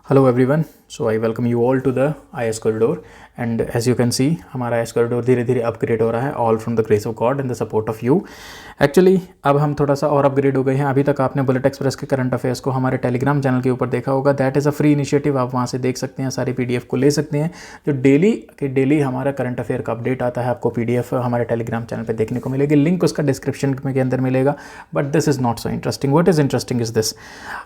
Hello everyone, so I welcome you all to the IS corridor and as you can see हमारा IS corridor धीरे धीरे upgrade हो रहा है, all from the grace of God and the support of you. Actually अब हम थोड़ा सा और अपग्रेड हो गए हैं। अभी तक आपने बुलेट एक्सप्रेस के करंट अफेयर्स को हमारे टेलीग्राम चैनल के ऊपर देखा होगा। That is a free initiative, आप वहाँ से देख सकते हैं, सारी PDF को ले सकते हैं। जो डेली हमारा करंट अफेयर का अपडेट आता है, आपको PDF हमारे टेलीग्राम चैनल पर देखने को मिलेगी। लिंक उसका डिस्क्रिप्शन के अंदर मिलेगा। But this is not so interesting. What is interesting is this.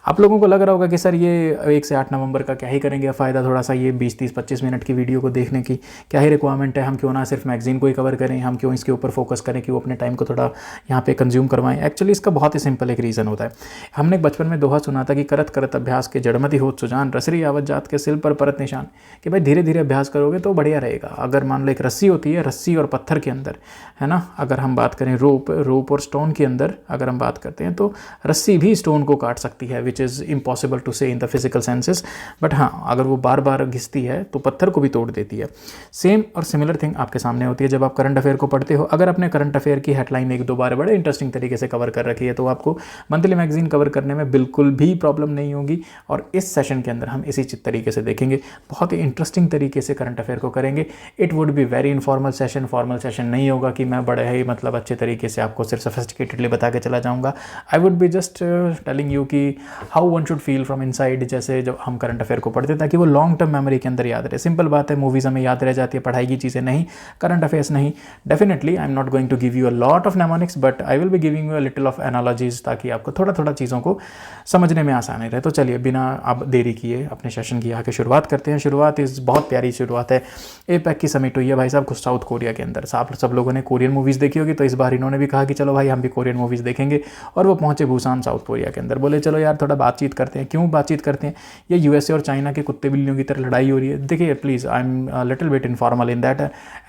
आप लोगों को लग रहा होगा कि सर ये 1 से 8 नवंबर का क्या ही करेंगे फ़ायदा, थोड़ा सा ये 20, 30, 25 मिनट की वीडियो को देखने की क्या ही रिक्वायरमेंट है, हम क्यों ना सिर्फ मैगजीन को ही कवर करें, हम क्यों इसके ऊपर फोकस करें कि वो अपने टाइम को थोड़ा यहाँ पे कंज्यूम करवाएं। एक्चुअली इसका बहुत ही सिंपल एक रीज़न होता है। हमने बचपन में दोहा सुना था कि करत करत अभ्यास के जड़मति होत सुजान, रसरी आवत जात के सिल पर परत निशान, कि भाई धीरे धीरे अभ्यास करोगे तो बढ़िया रहेगा। अगर मान लो एक रस्सी होती है, रस्सी और पत्थर के अंदर, है ना, अगर हम बात करें रोप और स्टोन के अंदर अगर हम बात करते हैं तो रस्सी भी स्टोन को काट सकती है, विच इज़ इम्पॉसिबल टू से in the physical senses. But हाँ, अगर वो बार बार घिसती है तो पत्थर को भी तोड़ देती है। सेम और सिमिलर थिंग आपके सामने होती है जब आप करंट अफेयर को पढ़ते हो। अगर अपने करंट अफेयर की हेडलाइन 1-2 बार बड़े इंटरेस्टिंग तरीके से कवर कर रखी है तो आपको मंथली मैगजीन कवर करने में बिल्कुल भी प्रॉब्लम नहीं होगी। और इस सेशन के अंदर हम इसी तरीके से देखेंगे, बहुत ही इंटरेस्टिंग तरीके से करंट अफेयर को करेंगे। It would be very informal session, formal session नहीं होगा कि मैं बड़े ही मतलब अच्छे तरीके से आपको सिर्फ सोफिस्टिकेटेडली बता के चला जाऊँगा। I would be just telling you कि how one should feel from inside, जैसे जब हम करंट अफेयर को पढ़ते हैं, ताकि वो लॉन्ग टर्म मेमोरी के अंदर याद रहे। सिंपल बात है, मूवीज़ हमें याद रह जाती है, पढ़ाई की चीज़ें नहीं, करंट अफेयर्स नहीं। Definitely I am not going to give you a lot of mnemonics, but I will be giving you a little of analogies, ताकि आपको थोड़ा थोड़ा चीज़ों को समझने में आसानी रहे। तो चलिए बिना अब देरी किए अपने सेशन की आके शुरुआत करते हैं। शुरुआत इस बहुत प्यारी शुरुआत है। APEC की समिट हुई है भाई साहब साउथ कोरिया के अंदर। सब लोगों ने कोरियन मूवीज़ देखी होगी, तो इस बार इन्होंने भी कहा कि चलो भाई हम भी कोरियन मूवीज़ देखेंगे, और वो पहुंचे बुसान साउथ कोरिया के अंदर। बोले चलो यार थोड़ा बातचीत करते हैं। क्यों बातचीत करते हैं? ये USA और चाइना के कुत्ते बिल्लियों की तरह लड़ाई हो रही है। देखिए please, I am little bit informal in that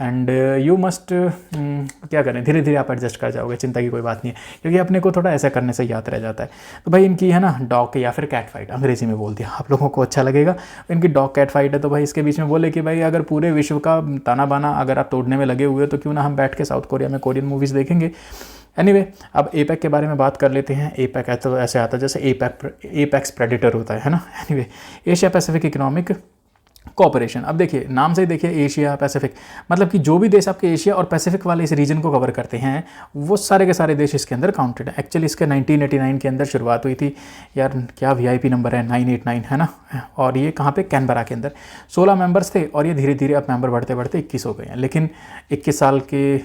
and you must क्या करें, धीरे धीरे आप एडजस्ट कर जाओगे, चिंता की कोई बात नहीं है, क्योंकि अपने को थोड़ा ऐसा करने से याद रह जाता है। तो भाई इनकी है ना डॉग या फिर कैट फाइट, अंग्रेजी में बोल दिया, आप लोगों को अच्छा लगेगा। इनकी डॉग कैट फाइट है। तो भाई इसके बीच में बोले कि भाई अगर पूरे विश्व का ताना बाना अगर आप तोड़ने में लगे हुए हो तो क्यों ना हम बैठ के साउथ कोरिया में कोरियन मूवीज़ देखेंगे। एनीवे, अब APEC के बारे में बात कर लेते हैं। APEC तो ऐसे आता है जैसे एपेक्स प्रेडिटर होता है ना। Anyway, Asia Pacific economic cooperation. अब देखिए नाम से ही देखिए, एशिया पैसिफिक, मतलब कि जो भी देश आपके एशिया और पैसिफिक वाले इस रीजन को कवर करते हैं वो सारे के सारे देश इसके अंदर काउंटेड है। एक्चुअली इसके 1989 के अंदर शुरुआत हुई थी। यार क्या VIP नंबर है, 989 है ना। और ये कहाँ पे, कैनबरा के अंदर 16 मेंबर्स थे, और ये धीरे धीरे अब मेंबर बढ़ते बढ़ते 21 हो गए हैं। लेकिन 21 साल के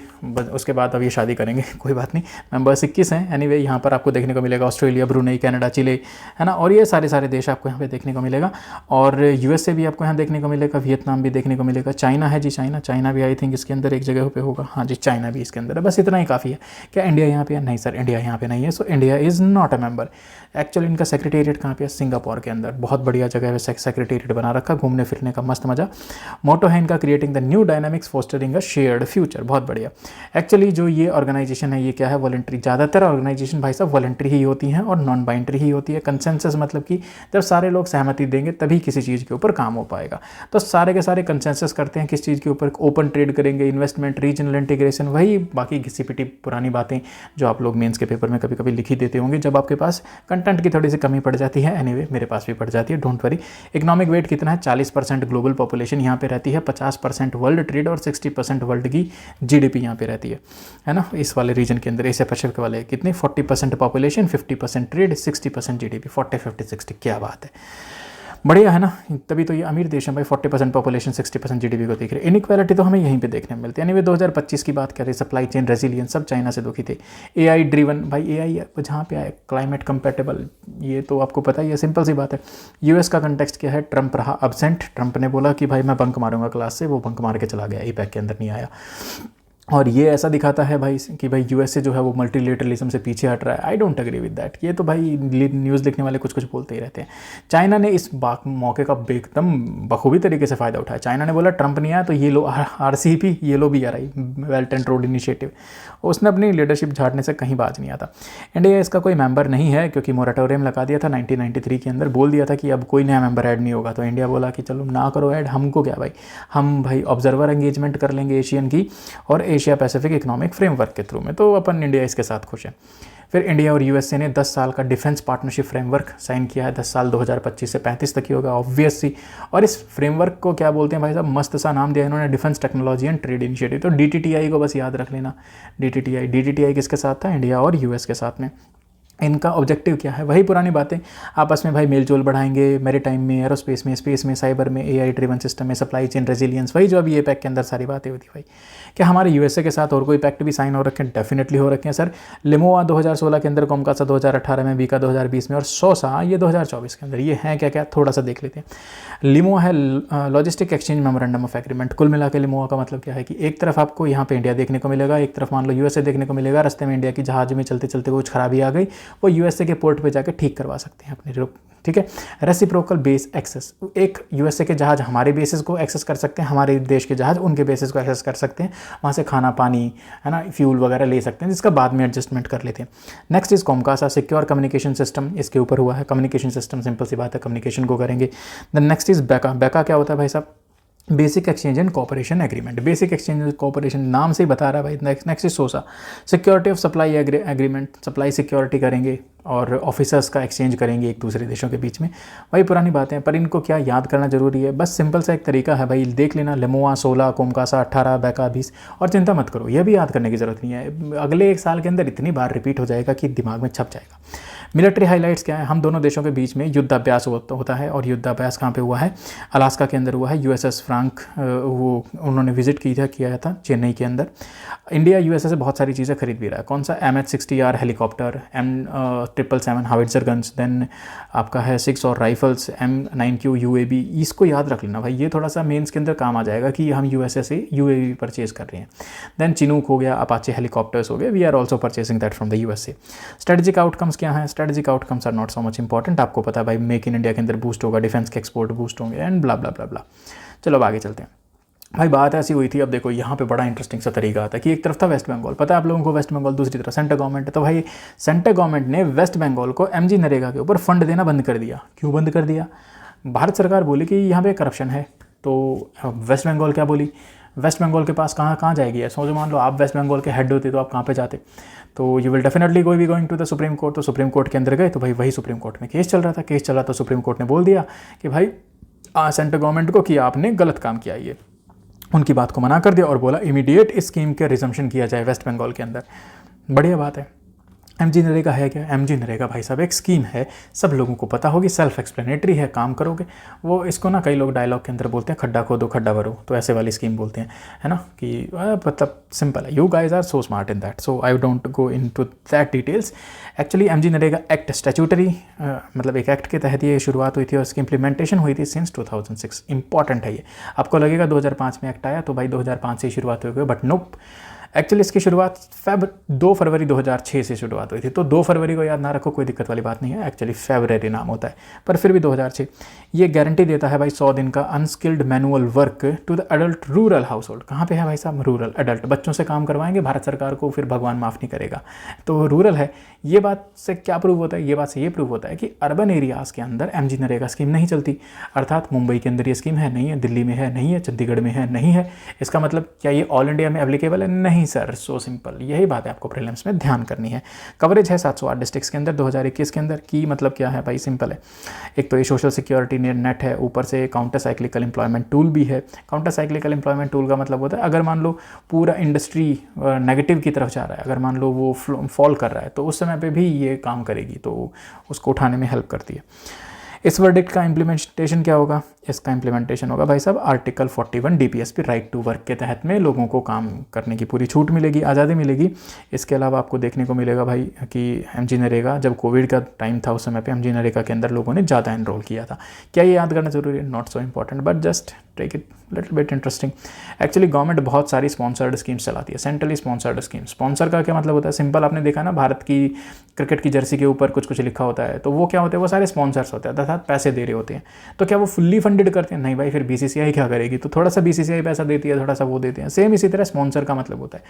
उसके बाद अब ये शादी करेंगे, कोई बात नहीं, मेंबर्स 21 हैं। एनीवे, यहाँ पर आपको देखने को मिलेगा ऑस्ट्रेलिया, ब्रुनेई, कनाडा, चिले, है ना, और ये सारे देश आपको यहाँ पे देखने को मिलेगा। और USA भी आपको यहाँ देखने को मिलेगा, वियतनाम भी देखने को मिलेगा, चाइना है जी, चाइना भी आई थिंक इसके अंदर एक जगह पे होगा। हाँ जी, चाइना भी इसके अंदर है। बस इतना ही काफ़ी है। क्या इंडिया यहाँ पे है? नहीं सर, इंडिया यहाँ पे नहीं है। So India is not a member. Actually इनका सेक्रेटेरिएट कहाँ पे है? सिंगापुर के अंदर। बहुत बढ़िया जगह है, सेक्रेटेरिएट बना रखा, घूमने फिरने का मस्त मजा। मोटो है इनका, creating the new dynamics fostering a shared future. बहुत बढ़िया। एक्चुअली जो ये ऑर्गेनाइजेशन है ये क्या है? वॉलंटरी। ज़्यादातर ऑर्गेनाइजेशन भाई साहब वॉलंटरी ही होती हैं और नॉन बाइंड्री ही होती है। कंसेंसस मतलब कि जब सारे लोग सहमति देंगे तभी किसी चीज़ के ऊपर काम हो पाएगा। तो सारे के सारे कंसेंसस करते हैं किस चीज़ के ऊपर? ओपन ट्रेड करेंगे, इन्वेस्टमेंट, रीजनल इंटीग्रेशन, वही बाकी घिसी पिटी पुरानी बातें जो आप लोग मेंस के पेपर में कभी कभी लिखी देते होंगे जब आपके पास कंटेंट की थोड़ी सी कमी पड़ जाती है। एनीवे, मेरे पास भी पड़ जाती है, डोंट वरी। इकोनॉमिक वेट कितना है? 40% ग्लोबल पॉपुलेशन यहाँ पे रहती है, 50% वर्ल्ड ट्रेड और 60% वर्ल्ड की GDP यहाँ पे रहती है ना। इस वाले रीजन के अंदर एशिया पैसिफिक वाले कितनी? 40% पॉपुलेशन, 50% ट्रेड, 60% GDP, 40, 50, 60, क्या बात है, बढ़िया है ना। तभी तो ये अमीर देश है भाई, 40% पॉपुलेशन, 60% GDP को देख रहे। इनइक्वालिटी तो हमें यहीं पे देखने में मिलती है। एनीवे, 2025 की बात करें, सप्लाई चेन रेजिलियंस, सब चाइना से दुखी थे। AI ड्रिवन, भाई AI जहाँ पे आए, क्लाइमेट कंपेटेबल, ये तो आपको पता ही है, सिंपल सी बात है। US का कंटेक्स्ट क्या है? ट्रंप रहा अब्सेंट। ट्रंप ने बोला कि भाई मैं बंक मारूंगा क्लास से, वो बंक मार के चला गया, APEC के अंदर नहीं आया। और ये ऐसा दिखाता है भाई कि भाई USA जो है वो मल्टीलेटरलिज्म से पीछे हट रहा है। I don't agree with that. ये तो भाई न्यूज़ लिखने वाले कुछ बोलते ही रहते हैं। चाइना ने इस मौके का एकदम बखूबी तरीके से फ़ायदा उठाया। चाइना ने बोला ट्रंप नहीं आया तो ये लो RCEP, ये लो BRI, belt and road initiative, उसने अपनी लीडरशिप झाड़ने से कहीं बाज नहीं आता। इंडिया इसका कोई मेंबर नहीं है क्योंकि मोरेटोरियम लगा दिया था 1993 के अंदर, बोल दिया था कि अब कोई नया मेंबर ऐड नहीं होगा। तो इंडिया बोला कि चलो ना करो ऐड, हमको क्या भाई, हम भाई ऑब्जर्वर एंगेजमेंट कर लेंगे एशियन की और एशिया पैसिफिक इकोनॉमिक फ्रेमवर्क के थ्रू में। तो अपन इंडिया इसके साथ खुश है। फिर इंडिया और यूएसए ने 10 साल का डिफेंस पार्टनरशिप फ्रेमवर्क साइन किया है, 10 साल 2025 से 35 तक ही होगा ऑब्वियसली। और इस फ्रेमवर्क को क्या बोलते हैं भाई साहब, मस्त सा नाम दिया इन्होंने, defence technology and trade initiative. तो DTTI को बस याद रख लेना, DTTI किसके साथ था, इंडिया और यूएस के साथ में। इनका ऑब्जेक्टिव क्या है, वही पुरानी बातें, आपस में भाई मेलजोल बढ़ाएंगे, मैरीटाइम में, एरोस्पेस में, स्पेस में, साइबर में, AI ड्रिवन सिस्टम में, सप्लाई चेन रेजिलियंस, वही जो अभी ये पैक के अंदर सारी बातें होती भाई। क्या हमारे यूएसए के साथ और कोई पैक्ट भी साइन हो रखे हैं? डेफिनेटली हो रखे हैं सर। लिमोआ 2016 के अंदर, कोमकासा 2018 में, बीका 2020 में, और सोसा ये 2024 के अंदर। ये हैं क्या क्या, थोड़ा सा देख लेते हैं। लिमोआ है logistic exchange memorandum of agreement. कुल मिला के लिमोआ का मतलब क्या है कि एक तरफ आपको यहाँ पे इंडिया देखने को मिलेगा, एक तरफ मान लो यूएसए देखने को मिलेगा, रास्ते में इंडिया की जहाज में चलते चलते कुछ खराबी आ गई, वो यूएसए के पोर्ट पे जाके ठीक करवा सकते हैं अपने, ठीक है। रेसिप्रोकल बेस एक्सेस, एक यूएसए के जहाज हमारे बेसिस को एक्सेस कर सकते हैं, हमारे देश के जहाज उनके बेसिस को एक्सेस कर सकते हैं, वहाँ से खाना पानी है ना, फ्यूल वगैरह ले सकते हैं, जिसका बाद में एडजस्टमेंट कर लेते हैं। Next is COMCASA, secure communication system, इसके ऊपर हुआ है। कम्युनिकेशन सिस्टम सिंपल सी बात है, कम्युनिकेशन को करेंगे। देन नेक्स्ट इज बेका। बेका क्या होता है भाई साहब, basic exchange and cooperation agreement. Basic exchange and cooperation नाम से ही बता रहा है भाई। Next is SOSA, security of supply agreement, supply security करेंगे और ऑफिसर्स का एक्सचेंज करेंगे एक दूसरे देशों के बीच में। वही पुरानी बातें हैं, पर इनको क्या याद करना जरूरी है, बस सिंपल सा एक तरीका है भाई, देख लेना, लिमोआ 16, कोमकासा 18, बेका 20, और चिंता मत करो, यह भी याद करने की जरूरत नहीं है, अगले एक साल के अंदर इतनी बार रिपीट हो जाएगा कि दिमाग में छप जाएगा। मिलिट्री हाइलाइट्स क्या है, हम दोनों देशों के बीच में युद्धाभ्यास होता है, और युद्धाभ्यास कहाँ पे हुआ है, अलास्का के अंदर हुआ है। USS फ्रैंक वो उन्होंने विजिट किया था चेन्नई के अंदर। इंडिया यूएसए से बहुत सारी चीज़ें खरीद भी रहा है, कौन सा, MH-60R helicopter, M777 हाविट्जर guns, then आपका है 6 और राइफल्स, M9Q UAV, इसको याद रख लेना भाई, ये थोड़ा सा मेंस के अंदर काम आ जाएगा कि हम यूएसए से UAV परचेज कर रहे हैं। देन चिनूक हो गया, अपाचे हेलीकॉप्टर्स हो गए, we are also purchasing that from the USA. Strategic outcomes क्या है, strategic outcomes are not so much important, आपको पता है भाई, मेक इन इंडिया के अंदर बूस्ट होगा, डिफेंस के एक्सपोर्ट बूस्ट होंगे, एंड ब्ला ब्ला ब्ला ब्ला। चलो अब आगे चलते हैं भाई। बात ऐसी हुई थी, अब देखो यहाँ पे बड़ा इंटरेस्टिंग सा तरीका आता है कि एक तरफ था वेस्ट बंगाल, पता है आप लोगों को वेस्ट बंगाल, दूसरी तरफ सेंट्रल गवर्नमेंट है। तो भाई सेंट्रल गवर्नमेंट ने वेस्ट बंगाल को MG नरेगा के ऊपर फंड देना बंद कर दिया। क्यों बंद कर दिया, भारत सरकार बोली कि यहाँ पे करप्शन है, तो वेस्ट बंगाल क्या बोली, वेस्ट बंगाल के पास कहाँ जाएगी है, सोचो मान लो आप वेस्ट बंगाल के हेड होते तो आप कहाँ पे जाते, तो you will definitely go going to the Supreme Court. तो सुप्रीम कोर्ट के अंदर गए, तो भाई वही सुप्रीम कोर्ट में केस चल रहा था, केस चला तो सुप्रीम कोर्ट ने बोल दिया कि भाई सेंट्रल गवर्नमेंट को कि आपने गलत काम किया, ये उनकी बात को मना कर दिया और बोला इमीडिएट इस स्कीम के रिजम्पशन किया जाए वेस्ट बंगाल के अंदर। बढ़िया बात है। MG नरेगा है क्या, MG नरेगा भाई साहब एक स्कीम है, सब लोगों को पता होगी, सेल्फ एक्सप्लेनेटरी है, काम करोगे। वो इसको ना कई लोग डायलॉग के अंदर बोलते हैं खड्डा खोदो खड्डा भरो, तो ऐसे वाली स्कीम बोलते हैं, है ना, कि मतलब सिंपल है, you guys are so smart in that, so I don't go into that details. Actually MG NREGA act statutory मतलब एक एक्ट के तहत ये शुरुआत हुई थी और इसकी इंप्लीमेंटेशन हुई थी सिंस 2006। इंपॉर्टेंट है ये, आपको लगेगा 2005 में एक्ट आया तो भाई 2005 से ही शुरुआत हुई, बट नोप, एक्चुअली इसकी शुरुआत 2 फरवरी 2006 से शुरुआत हुई थी। तो 2 फरवरी को याद ना रखो, कोई दिक्कत वाली बात नहीं है, एक्चुअली फेब्रवरी नाम होता है, पर फिर भी 2006। ये गारंटी देता है भाई 100 दिन का unskilled manual work to the adult rural household. कहाँ पे है भाई साहब, रूरल अडल्ट, बच्चों से काम करवाएंगे, भारत सरकार को फिर भगवान माफ़ नहीं करेगा, तो रूरल है। ये बात से क्या प्रूव होता है, ये बात से ये प्रूव होता है कि अर्बन एरियाज़ के अंदर MG नरेगा स्कीम नहीं चलती, अर्थात मुंबई के अंदर ये स्कीम है नहीं है, दिल्ली में है नहीं है, चंडीगढ़ में है नहीं है। इसका मतलब क्या ये ऑल इंडिया में एप्लीकेबल है, नहीं सर, सो सिंपल, यही बात है आपको प्रीलिम्स में ध्यान करनी है। कवरेज है 708 डिस्ट्रिक्ट्स के अंदर 2021 के अंदर, की मतलब क्या है भाई, सिंपल है, एक तो ये सोशल सिक्योरिटी नेट है, ऊपर से काउंटर साइक्लिकल एम्प्लॉयमेंट टूल भी है। काउंटर साइक्लिकल एम्प्लॉयमेंट टूल का मतलब होता है अगर मान लो पूरा इंडस्ट्री नेगेटिव की तरफ जा रहा है, अगर मान लो वो फॉल कर रहा है, तो उस समय पे भी ये काम करेगी, तो उसको उठाने में हेल्प करती है। इस वर्डिक्ट का इम्प्लीमेंटेशन क्या होगा, इसका इम्प्लीमेंटेशन होगा भाई साहब article 41 DPSP right to work के तहत में लोगों को काम करने की पूरी छूट मिलेगी, आज़ादी मिलेगी। इसके अलावा आपको देखने को मिलेगा भाई कि MG नरेगा, जब कोविड का टाइम था उस समय पे MG नरेगा के अंदर लोगों ने ज़्यादा एनरोल किया था। क्या ये याद करना जरूरी है, not so important, but just take it little bit interesting. Actually government बहुत सारी स्पॉन्सर्ड स्कीम्स चलाती है, सेंट्रली स्पॉन्सर्ड स्कीम। स्पॉन्सर का क्या मतलब होता है, सिंपल, आपने देखा ना भारत की क्रिकेट की जर्सी के ऊपर कुछ कुछ लिखा होता है, तो वो क्या होते हैं, वो सारे स्पॉन्सर्स होते हैं, अर्थात पैसे दे रहे होते हैं। तो क्या वो फुल्ली फंडेड करते हैं, नहीं भाई, फिर BCCI क्या करेगी, तो थोड़ा सा BCCI पैसा देती है, थोड़ा सा वो देते हैं। सेम इसी तरह स्पॉन्सर का मतलब होता है,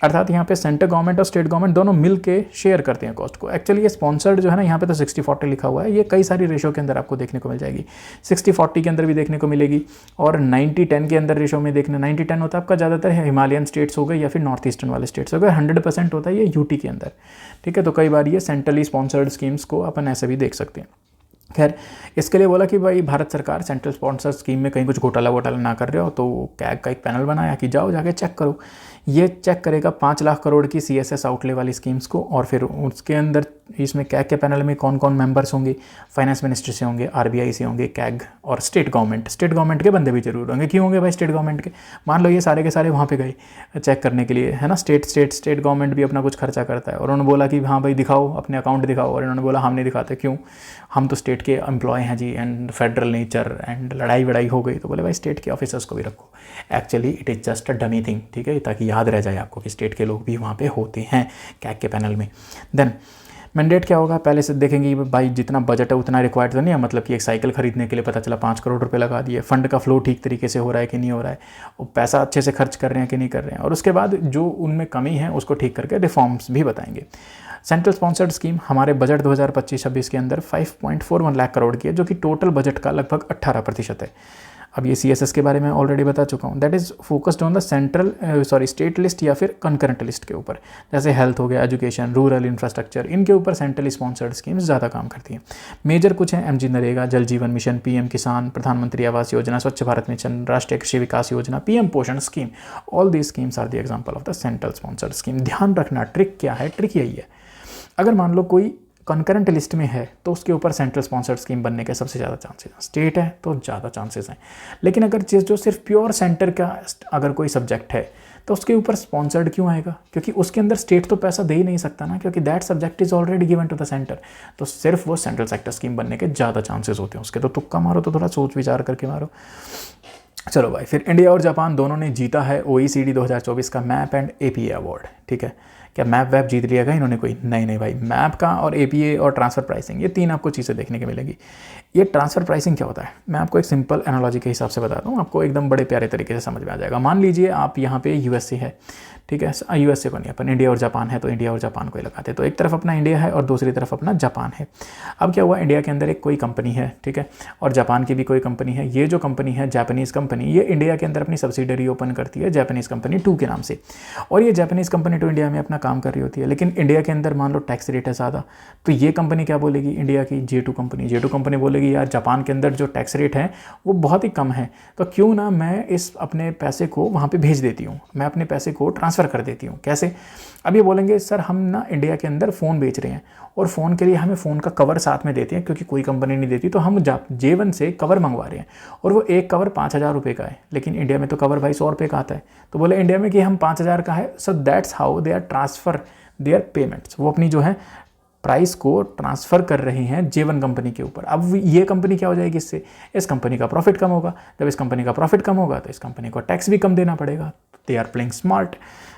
अर्थात यहाँ पे सेंट्रल गवर्नमेंट और स्टेट गवर्नमेंट दोनों मिल के शेयर करते हैं कॉस्ट को। एक्चुअली ये स्पॉन्सर्ड जो है ना, यहाँ पे तो 60-40 लिखा हुआ है, ये कई सारी रेशो के अंदर आपको देखने को मिल जाएगी, 60-40 के अंदर भी देखने को मिलेगी, और 90-10 के अंदर रेशो में देखना, 90-10 होता है आपका ज़्यादातर हिमालयन स्टेट्स हो गए या फिर नॉर्थ ईस्टर्न वाले स्टेट्स हो गए, 100% होता है ये यूटी के अंदर, ठीक है। तो कई बार ये सेंट्रली स्पॉन्सर्ड स्कीम्स को अपन ऐसे भी देख सकते हैं। खैर, इसके लिए बोला कि भाई भारत सरकार सेंट्रल स्पॉन्सर स्कीम में कहीं कुछ घोटाला वोटाला ना कर रहे हो, तो कैग का एक पैनल बनाया कि जाओ जाके चेक करो। ये चेक करेगा 5 लाख करोड़ की CSS आउटले वाली स्कीम्स को, और फिर उसके अंदर इसमें कैग के पैनल में कौन कौन मेंबर्स होंगे, फाइनेंस मिनिस्ट्री से होंगे, RBI से होंगे, कैग और स्टेट गवर्नमेंट के बंदे भी जरूर होंगे। क्यों होंगे भाई स्टेट गवर्नमेंट के? मान लो ये सारे के सारे वहाँ पे गए चेक करने के लिए, है ना। स्टेट गवर्नमेंट भी अपना कुछ खर्चा करता है, और उन्होंने बोला कि हाँ भाई दिखाओ अपने अकाउंट दिखाओ, और इन्होंने बोला हम नहीं दिखाते। क्यों? हम तो स्टेट के एम्प्लॉय हैं जी, एंड फेडरल नेचर, एंड लड़ाई वड़ाई हो गई तो बोले भाई स्टेट के ऑफिसर्स को भी रखो। Actually it is just a dummy thing, ठीक है, ताकि याद रह जाए आपको कि स्टेट के लोग भी वहाँ पे होते हैं कैग के पैनल में। देन मैंडेट क्या होगा, पहले से देखेंगे भाई जितना बजट है उतना रिक्वायर्ड तो नहीं है, मतलब कि एक साइकिल खरीदने के लिए पता चला 5 करोड़ रुपए लगा दिए, फंड का फ्लो ठीक तरीके से हो रहा है कि नहीं हो रहा है, और पैसा अच्छे से खर्च कर रहे हैं कि नहीं कर रहे हैं, और उसके बाद जो उनमें कमी है उसको ठीक करके रिफॉर्म्स भी बताएंगे। सेंट्रल स्पॉन्सर्ड स्कीम हमारे बजट 2025-26 के अंदर 5.41 लाख करोड़ की है, जो कि टोटल बजट का लगभग 18% है। अब ये CSS के बारे में ऑलरेडी बता चुका हूँ, that is focused on the state list या फिर कंकरेंट लिस्ट के ऊपर, जैसे हेल्थ हो गया, एजुकेशन, रूरल इंफ्रास्ट्रक्चर, इनके ऊपर सेंट्रली स्पॉन्सर्ड स्कीम्स ज़्यादा काम करती हैं। मेजर कुछ हैं MG नरेगा, जल जीवन मिशन, PM किसान, प्रधानमंत्री आवास योजना, स्वच्छ भारत मिशन, राष्ट्रीय कृषि विकास योजना, PM Poshan scheme. All these schemes are the example of the central sponsored scheme. ध्यान रखना, ट्रिक क्या है, ट्रिक यही है, अगर मान लो कोई कंकरेंट लिस्ट में है तो उसके ऊपर सेंट्रल स्पॉन्सर्ड स्कीम बनने के सबसे ज़्यादा चांसेस हैं। स्टेट है तो ज़्यादा चांसेस हैं, लेकिन अगर जो सिर्फ प्योर सेंटर का अगर कोई सब्जेक्ट है तो उसके ऊपर स्पॉन्सर्ड क्यों आएगा? क्योंकि उसके अंदर स्टेट तो पैसा दे ही नहीं सकता ना, क्योंकि that subject is already given to the centre. तो सिर्फ वो सेंट्रल सेक्टर स्कीम बनने के ज़्यादा चांसेस होते हैं उसके। तो तुक्का मारो तो थोड़ा सोच विचार करके मारो। चलो भाई, फिर इंडिया और जापान दोनों ने जीता है OECD 2024 का मैप एंड APA अवार्ड, ठीक है। क्या मैप वैप जीत लिया गया इन्होंने कोई? नहीं भाई, मैप का और APA और ट्रांसफर प्राइसिंग, ये 3 आपको चीज़ें देखने को मिलेंगी। ये ट्रांसफर प्राइसिंग क्या होता है, मैं आपको एक सिंपल एनालॉजी के हिसाब से बताता हूँ, आपको एकदम बड़े प्यारे तरीके से समझ में आ जाएगा। मान लीजिए आप यहाँ पे USA है, ठीक है, USA को नहीं, अपन इंडिया और जापान है तो इंडिया और जापान को ही लगाते हैं। तो एक तरफ अपना इंडिया है और दूसरी तरफ अपना जापान है। अब क्या हुआ, इंडिया के अंदर एक कोई कंपनी है, ठीक है, और जापान की भी कोई कंपनी है। ये जो कंपनी है जापानीज़ कंपनी, ये इंडिया के अंदर अपनी सब्सिडरी ओपन करती है जापानीज़ कंपनी 2 के नाम से, और ये जापानीज़ कंपनी 2 इंडिया में अपना काम कर रही होती है। लेकिन इंडिया के अंदर मान लो टैक्स रेट है ज़्यादा, तो ये कंपनी क्या बोलेगी, इंडिया की J2 कंपनी बोलेगी यार जापान के अंदर जो टैक्स रेट है वो बहुत ही कम है, तो क्यों ना मैं इस अपने पैसे को वहाँ पे भेज देती हूँ, मैं अपने पैसे को ट्रांसफ़र कर देती हूँ। कैसे? अब ये बोलेंगे सर हम ना इंडिया के अंदर फ़ोन बेच रहे हैं और फ़ोन के लिए हमें फ़ोन का कवर साथ में देते हैं, क्योंकि कोई कंपनी नहीं देती, तो हम J1 से कवर मंगवा रहे हैं, और वो एक कवर 5,000 रुपये का है, लेकिन इंडिया में तो कवर भाई 100 रुपये का आता है। तो बोले इंडिया में कि हम 5,000 का है, so that's how they are transfer their payments. वो अपनी जो है प्राइस को ट्रांसफ़र कर रही हैं J1 कंपनी के ऊपर। अब ये कंपनी क्या हो जाएगी इससे, इस कंपनी का प्रॉफिट कम होगा। जब इस कंपनी का प्रॉफिट कम होगा तो इस कंपनी को टैक्स भी कम देना पड़ेगा। दे आर प्लेइंग स्मार्ट,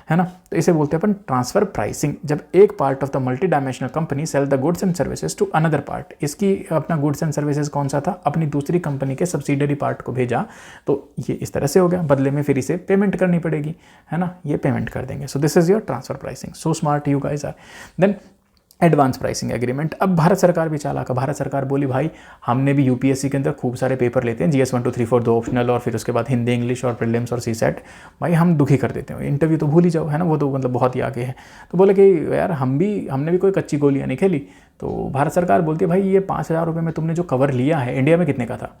है ना। तो इसे बोलते हैं अपन ट्रांसफ़र प्राइसिंग। जब एक part of the multi dimensional company sell the goods and services to another part, इसकी अपना गुड्स एंड सर्विसेज कौन सा था, अपनी दूसरी कंपनी के सब्सिडरी पार्ट को भेजा, तो ये इस तरह से हो गया। बदले में फिर इसे पेमेंट करनी पड़ेगी, है ना, ये पेमेंट कर देंगे। So this is your transfer pricing. So smart you guys are. Then advance pricing agreement. अब भारत सरकार भी चालाक है। भारत सरकार बोली भाई हमने भी UPSC के अंदर खूब सारे पेपर लेते हैं, GS 1 2 3 4 2 ऑप्शनल, और फिर उसके बाद हिंदी इंग्लिश और प्रीलिम्स और CSET, भाई हम दुखी कर देते हैं, इंटरव्यू तो भूल ही जाओ, है ना, वो तो मतलब बहुत ही आगे है। तो बोले कि यार हमने भी कोई कच्ची गोलियाँ नहीं खेली। तो भारत सरकार बोलती है भाई ये 5,000 रुपये में तुमने जो कवर लिया है इंडिया में कितने का था?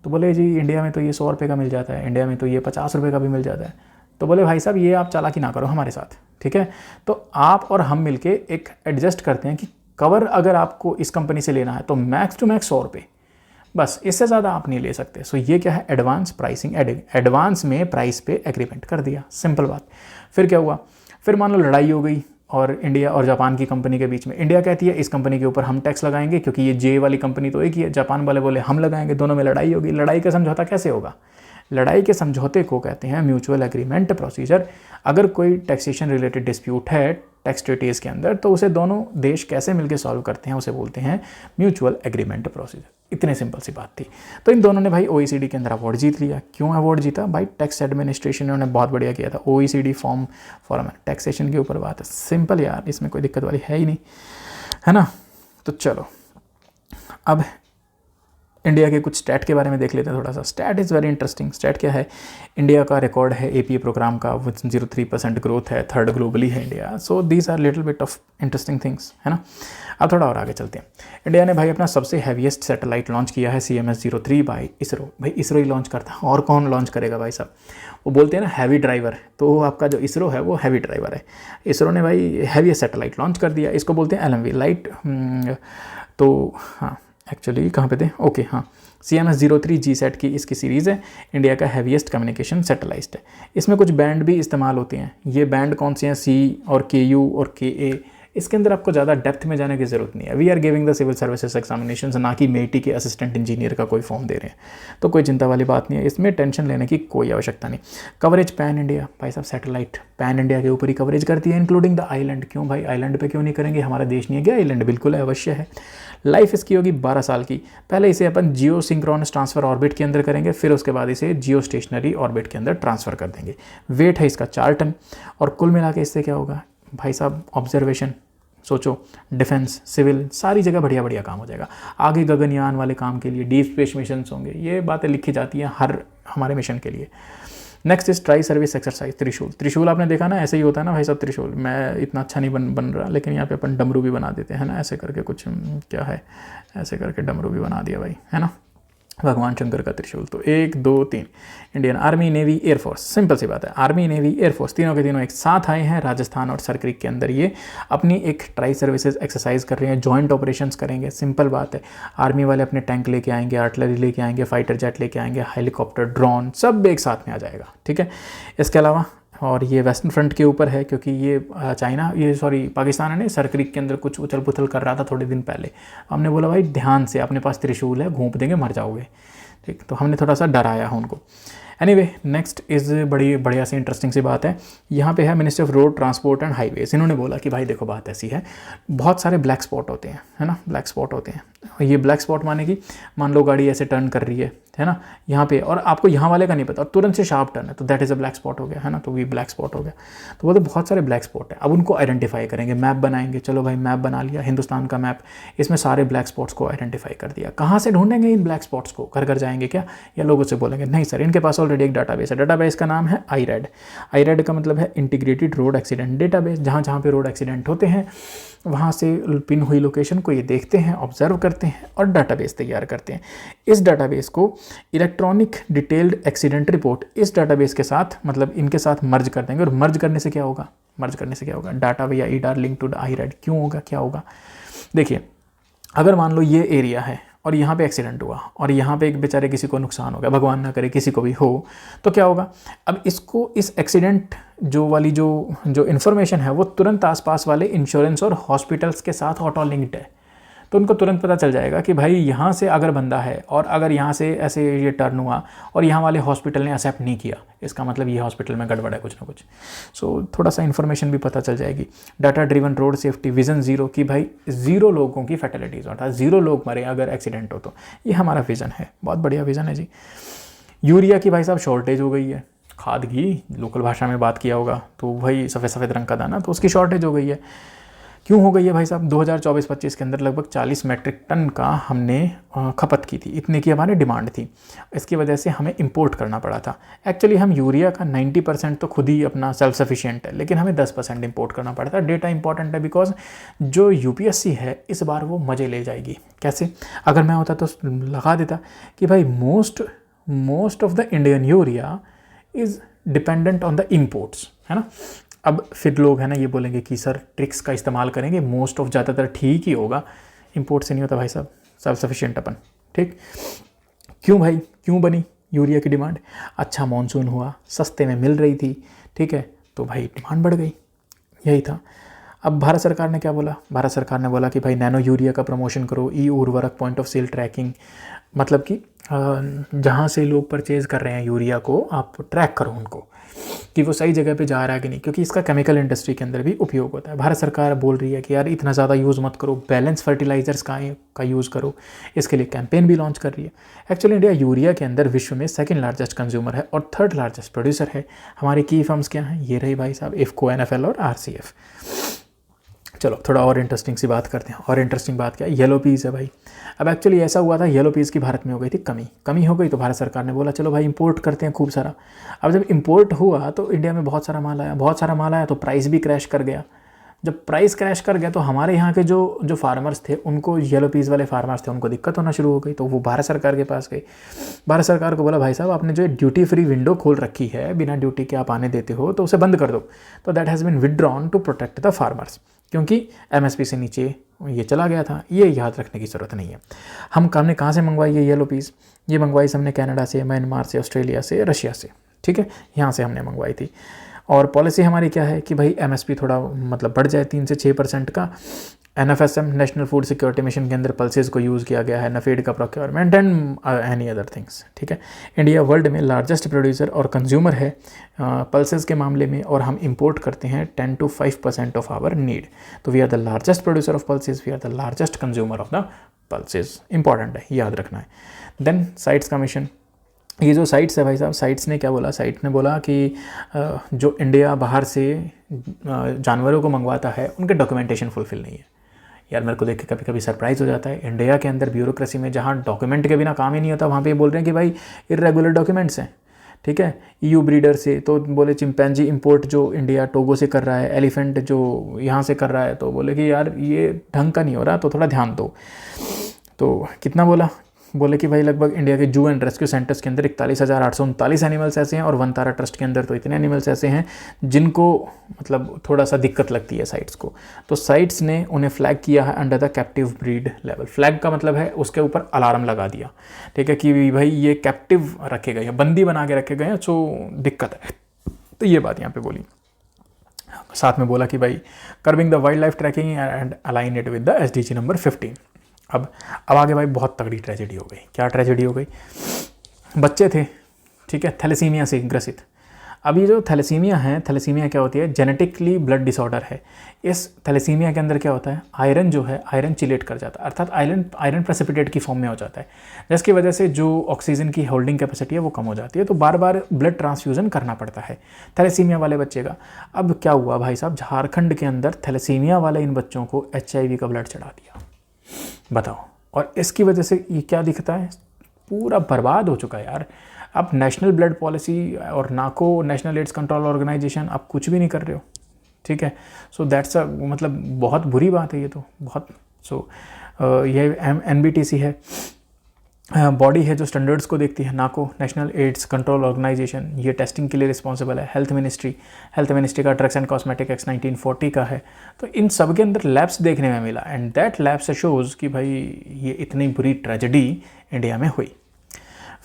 तो बोले जी इंडिया में तो ये 100 रुपये का मिल जाता है, इंडिया में तो ये 50 रुपये का भी मिल जाता है। तो बोले भाई साहब ये आप चालाकी ना करो हमारे साथ, ठीक है। तो आप और हम मिलके एक एडजस्ट करते हैं कि कवर अगर आपको इस कंपनी से लेना है तो मैक्स टू मैक्स 100 रुपये, बस इससे ज़्यादा आप नहीं ले सकते। सो ये क्या है, एडवांस प्राइसिंग। एडवांस में प्राइस पे एग्रीमेंट कर दिया, सिंपल बात। फिर क्या हुआ, फिर मान लो लड़ाई हो गई और इंडिया और जापान की कंपनी के बीच में। इंडिया कहती है इस कंपनी के ऊपर हम टैक्स लगाएंगे, क्योंकि ये J वाली कंपनी तो एक ही है। जापान वाले बोले हम लगाएंगे, दोनों में लड़ाई होगी। लड़ाई का समझौता कैसे होगा? लड़ाई के समझौते को कहते हैं म्यूचुअल एग्रीमेंट प्रोसीजर। अगर कोई टैक्सेशन रिलेटेड डिस्प्यूट है टैक्स ट्रीटीज़ के अंदर, तो उसे दोनों देश कैसे मिलकर सॉल्व करते हैं, उसे बोलते हैं म्यूचुअल एग्रीमेंट प्रोसीजर। इतनी सिंपल सी बात थी। तो इन दोनों ने भाई OECD के अंदर अवार्ड जीत लिया। क्यों अवार्ड जीता भाई? टैक्स एडमिनिस्ट्रेशन ने बहुत बढ़िया किया था। OECD फॉरम टैक्सेशन के ऊपर बात है, सिंपल यार, इसमें कोई दिक्कत वाली है ही नहीं, है ना। तो चलो अब इंडिया के कुछ स्टैट के बारे में देख लेते हैं थोड़ा सा। Stat is very interesting. Stat क्या है? इंडिया का रिकॉर्ड है एपीए प्रोग्राम का विद 0.3% ग्रोथ है, थर्ड ग्लोबली है India. So these are little bit of interesting things, है ना। अब थोड़ा और आगे चलते हैं। इंडिया ने भाई अपना सबसे हैवीएस्ट सैटेलाइट लॉन्च किया है CMS-03 बाई इसरो। भाई इसरो ही लॉन्च करता है, और कौन लॉन्च करेगा भाई साहब। वो बोलते हैं ना हैवी ड्राइवर, तो आपका जो इसरो है वो हैवी ड्राइवर है। इसरो ने भाई हैवीएस्ट सैटेलाइट लॉन्च कर दिया, इसको बोलते हैं LMV लाइट। तो हाँ, एक्चुअली कहाँ पे थे, ओके हाँ, CMS-03 GSAT की इसकी सीरीज़ है, इंडिया का हैवीएस्ट कम्युनिकेशन सैटेलाइट है। इसमें कुछ बैंड भी इस्तेमाल होते हैं। ये बैंड कौन से हैं? C और KU और KA। इसके अंदर आपको ज़्यादा डेप्थ में जाने की ज़रूरत नहीं है। We are giving the civil services examination, ना कि मेटी के असिस्टेंट इंजीनियर का कोई फॉर्म दे रहे हैं, तो कोई चिंता वाली बात नहीं है, इसमें टेंशन लेने की कोई आवश्यकता नहीं। कवरेज पैन इंडिया, भाई साहब सैटेलाइट पैन इंडिया के ऊपर ही कवरेज करती है, इंक्लूडिंग द आइलैंड। क्यों भाई, आइलैंड पे क्यों नहीं करेंगे? हमारा देश नहीं है क्या आइलैंड? बिल्कुल है, अवश्य है। लाइफ इसकी होगी 12 साल की। पहले इसे अपन जियो सिंक्रोनस ट्रांसफर ऑर्बिट के अंदर करेंगे, फिर उसके बाद इसे जियो स्टेशनरी ऑर्बिट के अंदर ट्रांसफ़र कर देंगे। वेट है इसका 4 टन। और कुल मिला के इससे क्या होगा भाई साहब? ऑब्जर्वेशन, सोचो, डिफेंस, सिविल, सारी जगह बढ़िया बढ़िया काम हो जाएगा। आगे गगनयान वाले काम के लिए डीप स्पेस मिशन होंगे, ये बातें लिखी जाती हैं हर हमारे मिशन के लिए। Next is tri service exercise त्रिशूल। त्रिशूल आपने देखा ना, ऐसे ही होता है ना भाई साहब त्रिशूल। मैं इतना अच्छा नहीं बन रहा, लेकिन यहाँ पे अपन डमरू भी बना देते हैं ना, ऐसे करके कुछ क्या है, ऐसे करके डमरू भी बना दिया भाई, है ना, भगवान शंकर का त्रिशूल। तो 1 2 3 Indian army, navy, air force. Simple सी बात है, आर्मी, नेवी, एयरफोर्स तीनों के तीनों एक साथ आए हैं राजस्थान और सरक्रिक के अंदर। ये अपनी एक ट्राई सर्विसेज एक्सरसाइज कर रहे हैं, जॉइंट ऑपरेशंस करेंगे। सिंपल बात है, आर्मी वाले अपने टैंक लेके आएंगे, आर्टिलरी लेके आएंगे, फाइटर जेट लेके आएंगे, हेलीकॉप्टर, ड्रोन, सब एक साथ में आ जाएगा, ठीक है। इसके अलावा, और ये वेस्टर्न फ्रंट के ऊपर है, क्योंकि ये पाकिस्तान है ना, सरक्रिक के अंदर कुछ उछल पुथल कर रहा था थोड़े दिन पहले। हमने बोला भाई ध्यान से, अपने पास त्रिशूल है, घूंप देंगे मर जाओगे, ठीक। तो हमने थोड़ा सा डराया उनको। एनीवे, नेक्स्ट इज़ बड़ी बढ़िया सी इंटरेस्टिंग सी बात है। यहाँ पे है ministry of road transport and highways. इन्होंने बोला कि भाई देखो बात ऐसी है, बहुत सारे ब्लैक स्पॉट होते हैं, है ना, ब्लैक स्पॉट होते हैं। ये ब्लैक स्पॉट माने कि मान लो गाड़ी ऐसे टर्न कर रही है ना, यहाँ पे, और आपको यहाँ वाले का नहीं पता, और तुरंत से शार्प टर्न है, तो that is a black spot हो गया, है ना। तो ये ब्लैक स्पॉट हो गया। तो वो तो बहुत सारे ब्लैक स्पॉट है। अब उनको आइडेंटिफाई करेंगे, मैप बनाएंगे। चलो भाई मैप बना लिया, हिंदुस्तान का मैप, इसमें सारे ब्लैक स्पॉट्स को आइडेंटिफाई कर दिया। कहाँ से ढूंढेंगे इन ब्लैक स्पॉट्स को? घर घर जाएंगे क्या, या लोगों से बोलेंगे? नहीं सर, इनके पास ऑलरेडी एक डाटाबेस है। डाटाबेस का नाम है IRAD। IRAD का मतलब है इंटीग्रेटेड रोड एक्सीडेंट डेटाबेस। जहाँ जहाँ पे रोड एक्सीडेंट होते हैं, वहाँ से पिन हुई लोकेशन को ये देखते हैं, ऑब्जर्व करते हैं और डाटाबेस तैयार करते हैं। इस डाटाबेस को इलेक्ट्रॉनिक डिटेल्ड एक्सीडेंट रिपोर्ट, इस डाटाबेस के साथ, मतलब इनके साथ मर्ज कर देंगे। और मर्ज करने से क्या होगा? डाटा भैया IDAR लिंक टू IRAD क्यों होगा, क्या होगा? देखिए, अगर मान लो ये एरिया है और यहाँ पे एक्सीडेंट हुआ और यहाँ पे एक बेचारे किसी को नुकसान हो गया, भगवान ना करे किसी को भी हो, तो क्या होगा? अब इसको, इस एक्सीडेंट जो इन्फॉर्मेशन है वो तुरंत आसपास वाले इंश्योरेंस और हॉस्पिटल्स के साथ ऑटो लिंक्ड है। तो उनको तुरंत पता चल जाएगा कि भाई यहाँ से अगर बंदा है और अगर यहाँ से ऐसे ये टर्न हुआ और यहाँ वाले हॉस्पिटल ने एक्सेप्ट नहीं किया, इसका मतलब ये हॉस्पिटल में गड़बड़ है कुछ ना कुछ। सो थोड़ा सा इन्फॉर्मेशन भी पता चल जाएगी। Data driven road safety vision 0 की भाई 0 लोगों की फैटेलिटीज़, अर्थात 0 लोग मरे अगर एक्सीडेंट हो तो। ये हमारा विज़न है, बहुत बढ़िया विज़न है जी। यूरिया की भाई साहब शॉर्टेज हो गई है, खाद की लोकल भाषा में बात किया होगा तो भाई सफ़ेद सफ़ेद रंग का दाना, तो उसकी शॉर्टेज हो गई है। क्यों हो गई है भाई साहब? 2024-25 के अंदर लगभग 40 मैट्रिक टन का हमने खपत की थी, इतने की हमारी डिमांड थी। इसकी वजह से हमें इंपोर्ट करना पड़ा था। एक्चुअली हम यूरिया का 90% तो खुद ही अपना सेल्फ सफिशिएंट है, लेकिन हमें 10% इंपोर्ट करना पड़ा था। डेटा इंपॉर्टेंट है, बिकॉज जो UPSC है इस बार वो मज़े ले जाएगी। कैसे? अगर मैं होता तो लगा देता कि भाई most of the Indian urea is dependent on the imports, है ना। अब फिर लोग है ना ये बोलेंगे कि सर ट्रिक्स का इस्तेमाल करेंगे, मोस्ट ऑफ ज़्यादातर ठीक ही होगा, इंपोर्ट से नहीं होता भाई साहब, सेल्फ सफिशिएंट अपन, ठीक। क्यों भाई, क्यों बनी यूरिया की डिमांड? अच्छा मॉनसून हुआ, सस्ते में मिल रही थी, ठीक है, तो भाई डिमांड बढ़ गई, यही था। अब भारत सरकार ने क्या बोला? भारत सरकार ने बोला कि भाई नैनो यूरिया का प्रमोशन करो, उर्वरक पॉइंट ऑफ सेल ट्रैकिंग, मतलब कि जहाँ से लोग परचेज़ कर रहे हैं यूरिया को आप ट्रैक करो उनको कि वो सही जगह पे जा रहा है कि नहीं, क्योंकि इसका केमिकल इंडस्ट्री के अंदर भी उपयोग होता है। भारत सरकार बोल रही है कि यार इतना ज़्यादा यूज़ मत करो, बैलेंस फर्टिलाइजर्स का यूज़ करो, इसके लिए कैंपेन भी लॉन्च कर रही है। एक्चुअली इंडिया यूरिया के अंदर विश्व में 2nd लार्जेस्ट कंज्यूमर है और 3rd लार्जेस्ट प्रोड्यूसर है। हमारी की फर्म्स क्या हैं? ये रही भाई साहब, इफ़को, NFL और RCF। चलो थोड़ा और इंटरेस्टिंग सी बात करते हैं। और इंटरेस्टिंग बात क्या है, येलो पीस है भाई। अब एक्चुअली ऐसा हुआ था, येलो पीस की भारत में हो गई थी कमी हो गई, तो भारत सरकार ने बोला चलो भाई इंपोर्ट करते हैं खूब सारा। अब जब इंपोर्ट हुआ तो इंडिया में बहुत सारा माल आया तो प्राइस भी क्रैश कर गया। जब प्राइस क्रैश कर गया तो हमारे यहाँ के जो फार्मर्स थे, उनको येलो पीस वाले फार्मर्स थे, उनको दिक्कत होना शुरू हो गई। तो वो भारत सरकार के पास गई। भारत सरकार को बोला भाई साहब आपने जो ड्यूटी फ्री विंडो खोल रखी है, बिना ड्यूटी के आप आने देते हो, तो उसे बंद कर दो। तो that has been withdrawn to protect the farmers, क्योंकि एमएसपी से नीचे ये चला गया था। ये याद रखने की ज़रूरत नहीं है। हमने कहाँ से मंगवाई ये येलो पीस? ये मंगवाई हमने कनाडा से, म्यांमार से, ऑस्ट्रेलिया से, रशिया से, ठीक है, यहाँ से हमने मंगवाई थी। और पॉलिसी हमारी क्या है कि भाई एमएसपी थोड़ा मतलब बढ़ जाए 3 से 6% का। NFSM, national food security mission के अंदर पल्सेस को यूज़ किया गया है, नफेड का procurement and any other things, ठीक है। इंडिया वर्ल्ड में लार्जेस्ट प्रोड्यूसर और कंज्यूमर है पल्सेस के मामले में, और हम इंपोर्ट करते हैं 10 to 5% ऑफ आवर नीड। तो we are the largest producer of pulses, we are the largest consumer of the pulses. Important है, याद रखना है। देन साइट्स का मिशन, ये जो साइट्स है भाई साहब, साइट्स ने क्या बोला? साइट ने बोला कि जो इंडिया बाहर से जानवरों को मंगवाता है उनके डॉक्यूमेंटेशन फुलफिल नहीं है। यार मेरे को देख के कभी कभी सरप्राइज़ हो जाता है। इंडिया के अंदर ब्यूरोक्रेसी में जहाँ डॉक्यूमेंट के बिना काम ही नहीं होता, वहाँ पे बोल रहे हैं कि भाई इर्रेगुलर डॉक्यूमेंट्स हैं, ठीक है। ईयू ब्रीडर से तो बोले चिंपैंजी इंपोर्ट जो इंडिया टोगो से कर रहा है, एलिफेंट जो यहाँ से कर रहा है, तो बोले कि यार ये ढंग का नहीं हो रहा, तो थोड़ा ध्यान दो। तो कितना बोले कि भाई लगभग इंडिया के जू एंड रेस्क्यू सेंटर्स के अंदर 41,839 एनिमल्स ऐसे हैं, और वनतारा ट्रस्ट के अंदर तो इतने एनिमल्स ऐसे हैं जिनको मतलब थोड़ा सा दिक्कत लगती है साइट्स को। तो साइट्स ने उन्हें फ्लैग किया है under the captive breed level. Flag का मतलब है उसके ऊपर अलार्म लगा दिया, ठीक है, कि भाई ये कैप्टिव रखे गए हैं, बंदी बना के रखे गए हैं, सो दिक्कत है। तो ये बात यहाँ पे बोली। साथ में बोला कि भाई curbing the wildlife tracking and align it with the SDG number 15। अब आगे भाई बहुत तगड़ी ट्रेजेडी हो गई। क्या ट्रेजेडी हो गई? बच्चे थे, ठीक है, थैलेसीमिया से ग्रसित। अब ये जो थैलेसीमिया है, थैलेसीमिया क्या होती है? जेनेटिकली ब्लड डिसऑर्डर है। इस थैलेसीमिया के अंदर क्या होता है? आयरन जो है, आयरन चिलेट कर जाता है, अर्थात आयरन प्रेसिपिटेट की फॉर्म में हो जाता है, जिसकी वजह से जो ऑक्सीजन की होल्डिंग कैपेसिटी है वो कम हो जाती है। तो बार बार ब्लड ट्रांसफ्यूज़न करना पड़ता है थैलेसीमिया वाले बच्चे का। अब क्या हुआ भाई साहब, झारखंड के अंदर थैलेसीमिया वाले इन बच्चों को HIV का ब्लड चढ़ा दिया, बताओ। और इसकी वजह से ये क्या दिखता है? पूरा बर्बाद हो चुका है यार। अब नेशनल ब्लड पॉलिसी और नाको, नेशनल एड्स कंट्रोल ऑर्गेनाइजेशन, आप कुछ भी नहीं कर रहे हो, ठीक है। सो दैट्स अ मतलब बहुत बुरी बात है ये तो, बहुत। सो ये NBTC है, बॉडी है जो स्टैंडर्ड्स को देखती है। नाको, नेशनल एड्स कंट्रोल ऑर्गेनाइजेशन, ये टेस्टिंग के लिए रिस्पॉन्सिबल है। हेल्थ मिनिस्ट्री का ड्रग्स एंड कॉस्मेटिक एक्ट 1940 का है। तो इन सब के अंदर लैब्स देखने में मिला, एंड दैट लैब्स शोज़ कि भाई ये इतनी बुरी ट्रेजेडी इंडिया में हुई।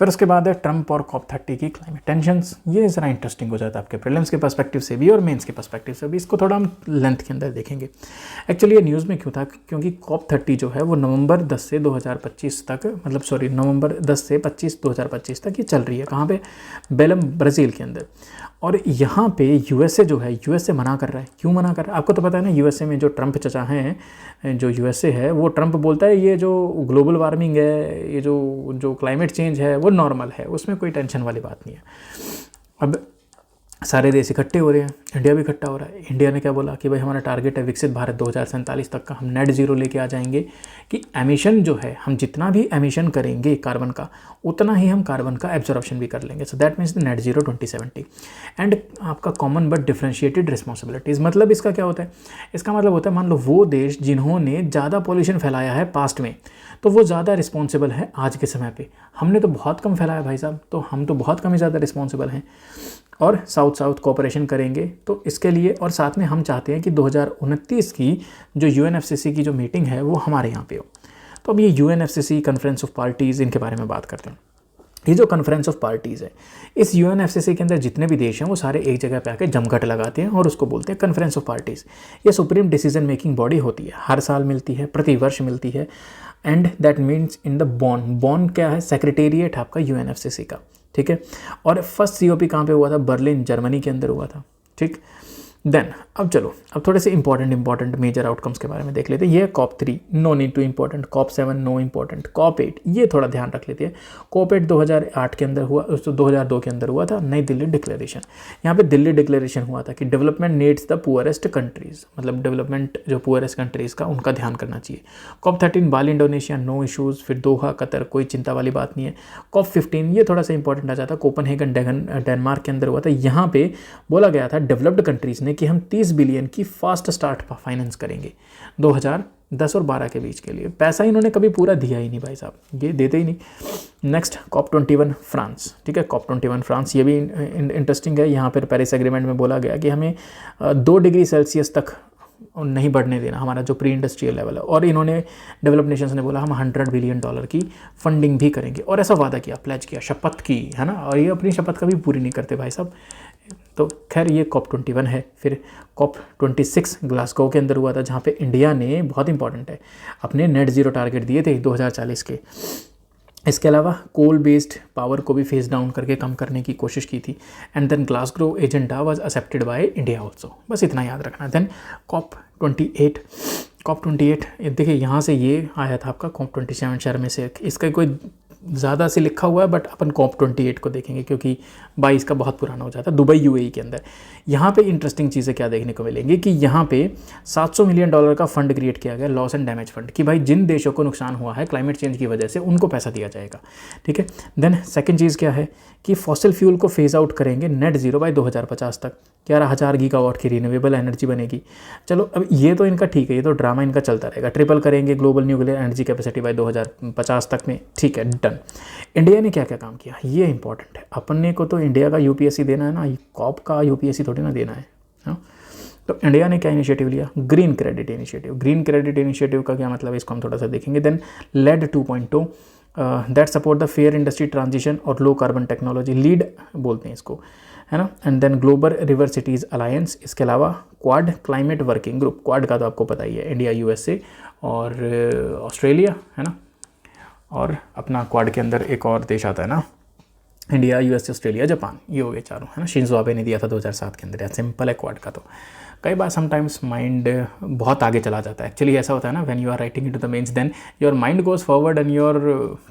फिर उसके बाद है ट्रंप और COP30 की क्लाइमेट टेंशंस। ये ज़रा इंटरेस्टिंग हो जाता है आपके प्रीलिम्स के पर्सपेक्टिव से भी और मेंस के पर्सपेक्टिव से भी। इसको थोड़ा हम लेंथ के अंदर देखेंगे। एक्चुअली ये न्यूज़ में क्यों था? क्योंकि COP30 जो है वो नवंबर 10 से 2025 तक, नवंबर 10 से 2025 तक ये चल रही है। कहाँ पे? बेलम, ब्राज़ील के अंदर। और यहाँ पे USA जो है, USA मना कर रहा है। क्यों मना कर रहा है? आपको तो पता है ना, USA में जो ट्रंप चचा हैं, जो USA है, वो ट्रंप बोलता है ये जो ग्लोबल वार्मिंग है, ये जो क्लाइमेट चेंज है वो नॉर्मल है, उसमें कोई टेंशन वाली बात नहीं है। अब सारे देश इकट्ठे हो रहे हैं, इंडिया भी इकट्ठा हो रहा है। इंडिया ने क्या बोला कि भाई हमारा टारगेट है विकसित भारत 2047 तक का, हम नेट ज़ीरो लेके आ जाएंगे, कि एमिशन जो है, हम जितना भी एमिशन करेंगे कार्बन का, उतना ही हम कार्बन का एब्जॉर्प्शन भी कर लेंगे। So that means the net zero 2070 and आपका कॉमन बट डिफ्रेंशिएटेड रिस्पॉन्सिबिलिटीज़। मतलब इसका क्या होता है? इसका मतलब होता है मान लो वो देश जिन्होंने ज़्यादा पॉल्यूशन फैलाया है पास्ट में, तो वो ज़्यादा रिस्पॉन्सिबल है आज के समय पे। हमने तो बहुत कम फैलाया भाई साहब, तो हम तो बहुत कम ही ज़्यादा रिस्पॉन्सिबल हैं। और साउथ कोऑपरेशन करेंगे तो इसके लिए, और साथ में हम चाहते हैं कि 2029 की जो UNFCCC की जो मीटिंग है वो हमारे यहाँ पे हो। तो अब ये UNFCCC कॉन्फ्रेंस ऑफ पार्टीज़, इनके बारे में बात करते हैं। ये जो कॉन्फ्रेंस ऑफ पार्टीज़ है, इस UNFCCC के अंदर जितने भी देश हैं वो सारे एक जगह पे आके जमघट लगाते हैं और उसको बोलते हैं कॉन्फ्रेंस ऑफ पार्टीज़। ये सुप्रीम डिसीजन मेकिंग बॉडी होती है, हर साल मिलती है, प्रति वर्ष मिलती है। And that means in the bond क्या है? सेक्रेटेरिएट आपका UNFCCC का, ठीक है। और फर्स्ट COP कहाँ पे हुआ था? बर्लिन, जर्मनी के अंदर हुआ था, ठीक। देन अब चलो, अब थोड़े से इंपॉर्टेंट मेजर आउटकम्स के बारे में देख लेते हैं। ये COP 3 no need to important, COP 7 no important, COP 8 ये थोड़ा ध्यान रख लेते हैं। कॉप 8 2008 के अंदर हुआ, 2002 के अंदर हुआ था, नई दिल्ली डिक्लेरेशन। यहाँ पे दिल्ली डिक्लेरेशन हुआ था कि development needs the poorest countries, मतलब डेवलपमेंट जो पुअरेस्ट कंट्रीज़ का उनका ध्यान करना चाहिए। COP 13 Bali Indonesia no issues, फिर दोहा कतर कोई चिंता वाली बात नहीं है। कॉप 15 ये थोड़ा सा इंपॉर्टेंट आ जाता है, कोपनहेगन डेनमार्क के अंदर हुआ था। यहाँ पे बोला गया था डेवलप्ड कंट्रीज़ ने कि हम 30 बिलियन की फास्ट स्टार्ट फाइनेंस करेंगे 2010 और 12 के बीच के लिए। पैसा इन्होंने कभी पूरा दिया ही नहीं भाई साहब, ये देते ही नहीं। नेक्स्ट कॉप 21 फ्रांस, ठीक है, कॉप 21 फ्रांस, ये भी इंटरेस्टिंग है। यहाँ पर पेरिस एग्रीमेंट में बोला गया कि हमें 2 डिग्री सेल्सियस तक नहीं बढ़ने देना हमारा जो प्री इंडस्ट्रियल लेवल है। और इन्होंने डेवलप्ड नेशंस ने बोला हम $100 बिलियन की फंडिंग भी करेंगे, और ऐसा वादा किया, प्लेज किया, शपथ की, है ना। और ये अपनी शपथ कभी पूरी नहीं करते भाई साहब। तो खैर ये कॉप 21 है। फिर कॉप 26 ग्लासगो के अंदर हुआ था, जहाँ पे इंडिया ने, बहुत इंपॉर्टेंट है, अपने नेट ज़ीरो टारगेट दिए थे 2040 के। इसके अलावा कोल बेस्ड पावर को भी फेस डाउन करके कम करने की कोशिश की थी। And then Glasgow agenda was accepted by India also, बस इतना याद रखना। देन कॉप 28, कॉप 28 देखिए यहाँ से ये आया था आपका कॉप 27 शर्म से, इसका कोई ज़्यादा से लिखा हुआ है, बट अपन कॉप 28 को देखेंगे क्योंकि 22 का बहुत पुराना हो जाता है। दुबई यूएई के अंदर यहाँ पे इंटरेस्टिंग चीज़ें क्या देखने को मिलेंगी कि यहाँ पे $700 मिलियन का फंड क्रिएट किया गया, लॉस एंड डैमेज फंड, कि भाई जिन देशों को नुकसान हुआ है क्लाइमेट चेंज की वजह से उनको पैसा दिया जाएगा, ठीक है। देन सेकेंड चीज़ क्या है कि फॉसिल फ्यूल को फेज आउट करेंगे नेट ज़ीरो बाय 2050 तक, 11,000 गीगावाट की रिन्यूएबल एनर्जी बनेगी। चलो अब ये तो इनका ठीक है, ये तो ड्रामा इनका चलता रहेगा। ट्रिपल करेंगे global nuclear energy capacity by 2050 तक में, ठीक है, डन। इंडिया ने क्या क्या काम किया ये इंपॉर्टेंट है। अपने को तो इंडिया का यूपीएससी देना है ना, कॉप का यूपीएससी थोड़ी ना देना है, हाँ। तो इंडिया ने क्या इनिशिएटिव लिया, green credit initiative. Green credit initiative का क्या मतलब है, इसको हम थोड़ा सा देखेंगे। Then led 2.2 that support the fair industry transition और लो कार्बन टेक्नोलॉजी, लीड बोलते हैं इसको, है ना। And then global river cities alliance, इसके अलावा Quad climate working group, Quad का तो आपको पता ही है, इंडिया, यूएसए और ऑस्ट्रेलिया, है ना। और अपना क्वाड के अंदर एक और देश आता है ना, इंडिया, यूएसए, ऑस्ट्रेलिया, जापान, ये हो गए चारों, है ना। शिंजो आबे ने दिया था 2007 के अंदर, यार सिंपल है क्वाड का। तो कई बार समटाइम्स माइंड बहुत आगे चला जाता है। एक्चुअली ऐसा होता है ना, when you are writing into the mains then your mind goes forward and your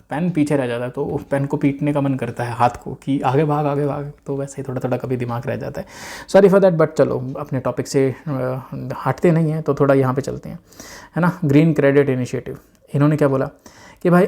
pen पीछे रह जाता है, तो पेन को पीटने का मन करता है हाथ को कि आगे भाग, तो वैसे ही थोड़ा थोड़ा कभी दिमाग रह जाता है। सॉरी फॉर दैट, बट चलो अपने टॉपिक से हटते नहीं हैं, तो थोड़ा यहाँ पर चलते हैं, है ना। ग्रीन क्रेडिट इनिशिएटिव, इन्होंने क्या बोला कि भाई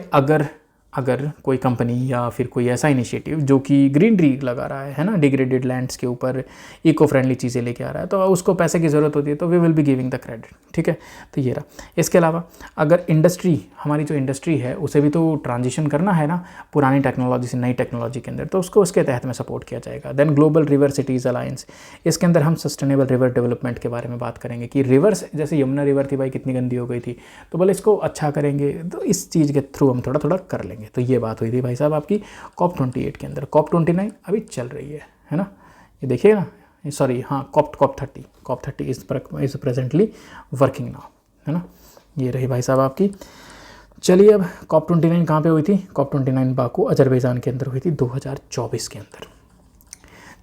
अगर कोई कंपनी या फिर कोई ऐसा इनिशिएटिव जो कि ग्रीनरी लगा रहा है ना, डिग्रेडेड लैंड्स के ऊपर इको फ्रेंडली चीज़ें लेके आ रहा है, तो उसको पैसे की ज़रूरत होती है, तो we will be giving the credit, ठीक है। तो ये रहा। इसके अलावा अगर इंडस्ट्री, हमारी जो इंडस्ट्री है उसे भी तो ट्रांजिशन करना है ना, पुरानी टेक्नोलॉजी से नई टेक्नोलॉजी के अंदर, तो उसको उसके तहत में सपोर्ट किया जाएगा। Then global river cities alliance, इसके अंदर हम सस्टेनेबल रिवर डेवलपमेंट के बारे में बात करेंगे कि रिवर्स, जैसे यमुना रिवर थी भाई कितनी गंदी हो गई थी, तो बोले इसको अच्छा करेंगे, तो इस चीज़ के थ्रू हम थोड़ा थोड़ा कर लेंगे। तो ये बात हुई थी भाई साहब आपकी कॉप 28 के अंदर। कॉप 29 अभी चल रही है ना, ये देखिए ना, सॉरी हाँ, COP 30 is presently working now, है ना। ये रही भाई साहब आपकी। चलिए अब कॉप 29 कहाँ पे हुई थी, कॉप 29 बाकू अजरबैजान के अंदर हुई थी 2024 के अंदर।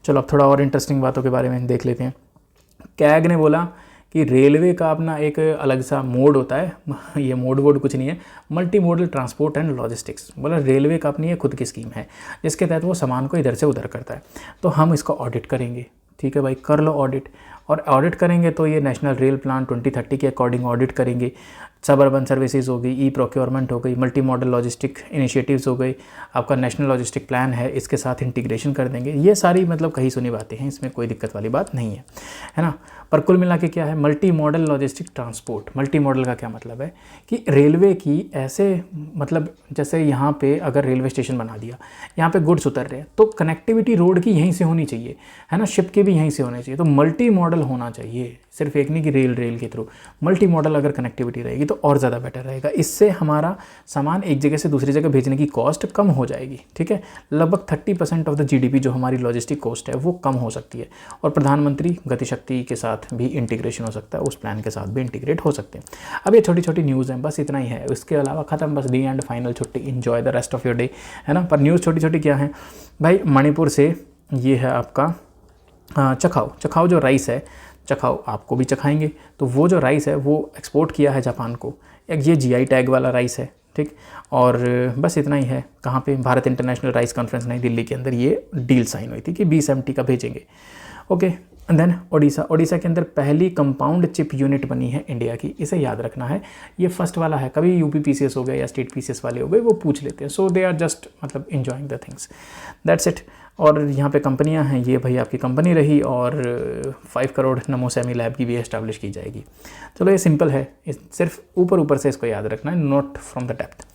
चलो अब थोड़ा और इंटरेस्टिंग बातों के बारे में देख लेते हैं। कैग ने बोला कि रेलवे का अपना एक अलग सा मोड होता है, ये मोड कुछ नहीं है, multi modal transport and logistics. बोला रेलवे का अपनी ये खुद की स्कीम है जिसके तहत वो सामान को इधर से उधर करता है, तो हम इसको ऑडिट करेंगे, ठीक है भाई, कर लो ऑडिट। और ऑडिट करेंगे तो ये नेशनल रेल प्लान 2030 के अकॉर्डिंग ऑडिट करेंगे, सब अर्बन सर्विसेज हो गई, ई प्रोक्योरमेंट हो गई, मल्टी मॉडल लॉजिस्टिक इनिशिएटिव्स हो गई, आपका नेशनल लॉजिस्टिक प्लान है, इसके साथ इंटीग्रेशन कर देंगे। ये सारी मतलब कहीं सुनी बातें हैं, इसमें कोई दिक्कत वाली बात नहीं है ना। पर कुल मिला के क्या है, multi modal logistic transport. Multi modal का क्या मतलब है कि रेलवे की ऐसे, मतलब जैसे यहाँ पे अगर रेलवे स्टेशन बना दिया, यहाँ पे गुड्स उतर रहे हैं, तो कनेक्टिविटी रोड की यहीं से होनी चाहिए, है ना, शिप के भी यहीं से होने चाहिए। तो मल्टी मॉडल होना चाहिए, सिर्फ एक नहीं कि रेल के थ्रू, मल्टी मॉडल अगर कनेक्टिविटी रहेगी तो और ज़्यादा बेटर रहेगा। इससे हमारा सामान एक जगह से दूसरी जगह भेजने की कॉस्ट कम हो जाएगी, ठीक है। लगभग 30% ऑफ द जीडीपी जो हमारी लॉजिस्टिक कॉस्ट है वो कम हो सकती है। और प्रधानमंत्री गतिशक्ति के साथ भी इंटीग्रेशन हो सकता है, उस प्लान के साथ भी इंटीग्रेट हो सकते हैं। अब ये छोटी छोटी न्यूज़ हैं, बस इतना ही है, इसके अलावा ख़त्म, बस डी एंड फाइनल छुट्टी, enjoy the rest of your day, है ना। पर न्यूज़ छोटी छोटी क्या है भाई, मणिपुर से ये है आपका चखाओ जो राइस है, चखाओ, आपको भी चखाएंगे। तो वो जो राइस है वो एक्सपोर्ट किया है जापान को, एक ये GI टैग वाला राइस है, ठीक। और बस इतना ही है। कहाँ पे? भारत इंटरनेशनल राइस कॉन्फ्रेंस नई दिल्ली के अंदर ये डील साइन हुई थी कि 20 MT का भेजेंगे। ओके, एंड देन ओडिशा के अंदर पहली कंपाउंड चिप यूनिट बनी है इंडिया की, इसे याद रखना है। ये फर्स्ट वाला है, कभी UP PCS हो गए या स्टेट PCS वाले हो गए वो पूछ लेते हैं, सो दे आर जस्ट मतलब enjoying the things, that's it. और यहाँ पे कंपनियाँ हैं, ये भाई आपकी कंपनी रही, और 5 करोड़ नमो सेमी लैब की भी एस्टैब्लिश की जाएगी। चलो ये सिंपल है, सिर्फ ऊपर से इसको याद रखना है, not from the depth.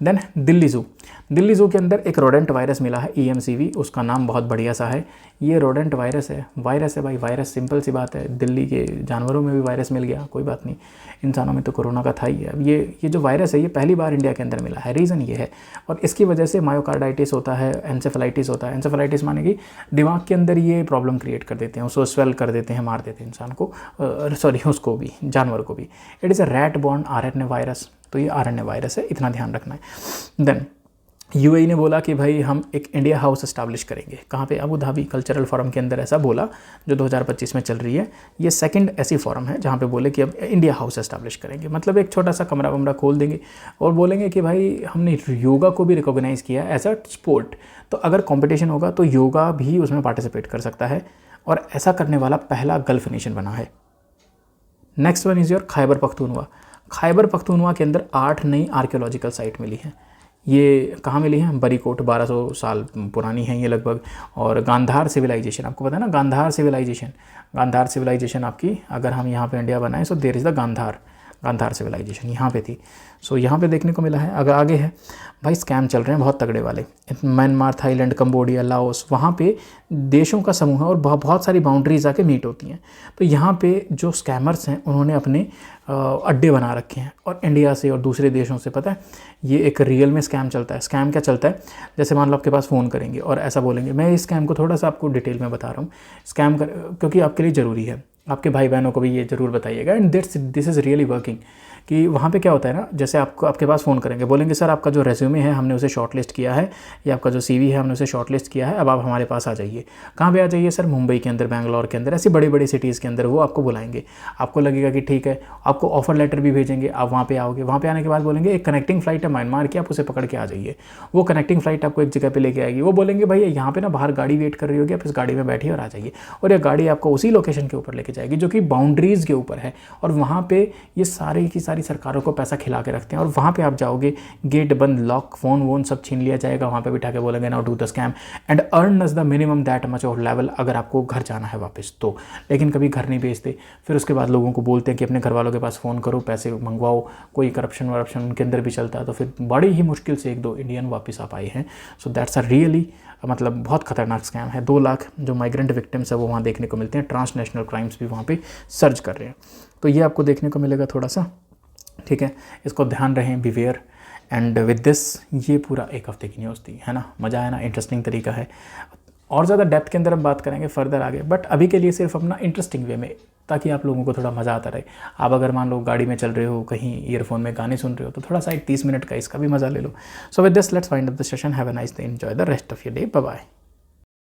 Then Delhi zoo के अंदर एक रोडेंट वायरस मिला है, EMCV, उसका नाम बहुत बढ़िया सा है। ये रोडेंट वायरस है भाई, वायरस, सिंपल सी बात है। दिल्ली के जानवरों में भी वायरस मिल गया, कोई बात नहीं, इंसानों में तो कोरोना का था ही है। अब ये जो वायरस है ये पहली बार इंडिया के अंदर मिला है, रीज़न ये है। और इसकी वजह से मायोकार्डाइटिस होता है, एंसेफेलाइटिस होता है। एंसेफेलाइटिस माने कि दिमाग के अंदर ये प्रॉब्लम क्रिएट कर देते हैं, उसको स्वेल कर देते हैं, मार देते हैं इंसान को, सॉरी उसको भी, जानवर को भी। It is a rat born RNA virus, तो ये RNA वायरस है, इतना ध्यान रखना है। देन UAE ने बोला कि भाई हम एक इंडिया हाउस एस्टैब्लिश करेंगे, कहाँ पे? अबू धाबी कल्चरल फोरम के अंदर ऐसा बोला, जो 2025 में चल रही है। ये सेकंड ऐसी फोरम है जहाँ पे बोले कि अब इंडिया हाउस एस्टैब्लिश करेंगे, मतलब एक छोटा सा कमरा वमरा खोल देंगे और बोलेंगे कि भाई हमने योगा को भी रिकॉग्नाइज़ किया एज अ स्पोर्ट, तो अगर कॉम्पिटिशन होगा तो योगा भी उसमें पार्टिसिपेट कर सकता है, और ऐसा करने वाला पहला गल्फ नेशन बना है। Next one is your Khyber Pakhtunkhwa के अंदर 8 नई आर्कियोलॉजिकल साइट मिली हैं। ये कहाँ मिली हैं? बरीकोट, 1200 साल पुरानी है ये लगभग। और गांधार सिविलाइजेशन, आपको पता है ना, गांधार सिविलाइजेशन आपकी, अगर हम यहाँ पे इंडिया बनाएं so there is the Gandhara civilisation यहाँ पे थी। सो यहाँ पे देखने को मिला है। अगर आगे है भाई, स्कैम चल रहे हैं बहुत तगड़े वाले, म्यांमार, थाईलैंड, कंबोडिया, लाओस, वहाँ पे देशों का समूह है और बहुत सारी बाउंड्रीज आके मीट होती हैं। तो यहाँ पे जो स्कैमर्स हैं उन्होंने अपने अड्डे बना रखे हैं, और इंडिया से और दूसरे देशों से, पता है ये एक रियल में स्कैम चलता है। स्कैम क्या चलता है? जैसे मान लो आपके पास फ़ोन करेंगे और ऐसा बोलेंगे, मैं इस स्कैम को थोड़ा सा आपको डिटेल में बता रहा हूँ, स्कैम कर, क्योंकि आपके लिए ज़रूरी है, आपके भाई बहनों को भी ये ज़रूर बताइएगा, and this is really working. कि वहाँ पे क्या होता है ना, जैसे आपके पास फ़ोन करेंगे, बोलेंगे सर आपका जो रेज्यूमे है हमने उसे शॉर्टलिस्ट किया है, या आपका जो CV है हमने उसे शॉर्टलिस्ट किया है, अब आप हमारे पास आ जाइए। कहाँ पे आ जाइए सर? मुंबई के अंदर, बैंगलोर के अंदर, ऐसी बड़ी बड़ी सिटीज़ के अंदर वो आपको बुलाएंगे। आपको लगेगा कि ठीक है, आपको ऑफर लेटर भी भेजेंगे, आप वहाँ पे आओगे। वहाँ पे आने के बाद बोलेंगे एक कनेक्टिंग फ्लाइट है म्यांमार की, आप उसे पकड़ के आ जाइए। वो कनेक्टिंग फ्लाइट आपको एक जगह पर लेके आएगी। वो बोलेंगे भाई यहाँ पे ना बाहर गाड़ी वेट कर रही होगी, आप इस गाड़ी में बैठिए और आ जाइए, और यह गाड़ी आपको उसी लोकेशन के ऊपर लेके जाएगी जो कि बाउंड्रीज़ के ऊपर है, और वहाँ पे ये सारी की सारी सरकारों को पैसा खिला के रखते हैं। और वहाँ पे आप जाओगे, गेट बंद, लॉक, फ़ोन वोन सब छीन लिया जाएगा, वहाँ पे बिठा के बोलेंगे now do the scam and earn us the minimum that much of level, अगर आपको घर जाना है वापस तो। लेकिन कभी घर नहीं भेजते। फिर उसके बाद लोगों को बोलते हैं कि अपने घर वालों के पास फ़ोन करो, पैसे मंगवाओ, कोई करप्शन वरप्शन उनके अंदर भी चलता है। तो फिर बड़ी ही मुश्किल से 1-2 इंडियन वापस आ पाए हैं। सो दैट्स अ रियली मतलब बहुत खतरनाक स्कैम है। 2 लाख जो माइग्रेंट विक्टिम्स है वो वहाँ देखने को मिलते हैं। ट्रांसनेशनल क्राइम्स भी वहाँ पे सर्च कर रहे हैं, तो ये आपको देखने को मिलेगा थोड़ा सा, ठीक है। इसको ध्यान रहें, बिवेयर। एंड विद दिस ये पूरा 1 हफ्ते की न्यूज़ थी, है ना। मज़ा आया ना, इंटरेस्टिंग तरीका है। और ज़्यादा डेप्थ के अंदर हम बात करेंगे फर्दर आगे, बट अभी के लिए सिर्फ अपना इंटरेस्टिंग वे में, ताकि आप लोगों को थोड़ा मज़ा आता रहे। आप अगर मान लो गाड़ी में चल रहे हो, कहीं ईयरफोन में गाने सुन रहे हो, तो थोड़ा सा 30 मिनट का इसका भी मज़ा ले लो। So with this let's find up the session. Have a nice day, enjoy the rest of your day, bye bye.